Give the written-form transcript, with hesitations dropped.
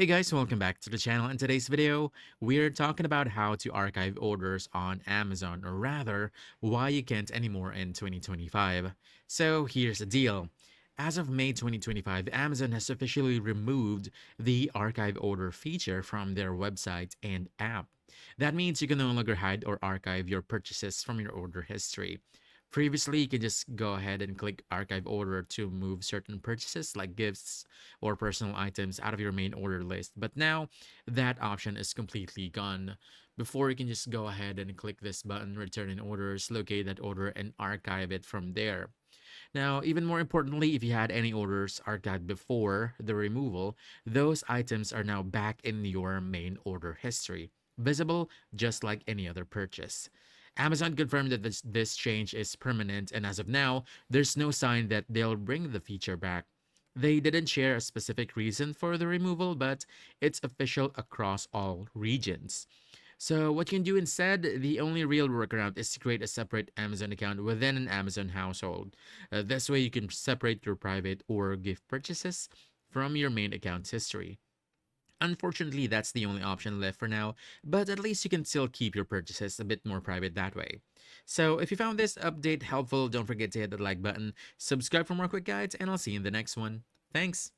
Hey guys, welcome back to the channel. In today's video, we're talking about how to archive orders on Amazon, or rather, why you can't anymore in 2025. So here's the deal. As of May 2025, Amazon has officially removed the archive order feature from their website and app. That means you can no longer hide or archive your purchases from your order history. Previously, you can just go ahead and click archive order to move certain purchases like gifts or personal items out of your main order list. But now that option is completely gone. Before, you can just go ahead and click this button, return in orders, locate that order, and archive it from there. Now, even more importantly, if you had any orders archived before the removal, those items are now back in your main order history, visible just like any other purchase. Amazon confirmed that this change is permanent, and as of now, there's no sign that they'll bring the feature back. They didn't share a specific reason for the removal, but it's official across all regions. So what you can do instead, the only real workaround is to create a separate Amazon account within an Amazon household. This way you can separate your private or gift purchases from your main account's history. Unfortunately, that's the only option left for now, but at least you can still keep your purchases a bit more private that way. So if you found this update helpful, don't forget to hit the like button, subscribe for more quick guides, and I'll see you in the next one. Thanks!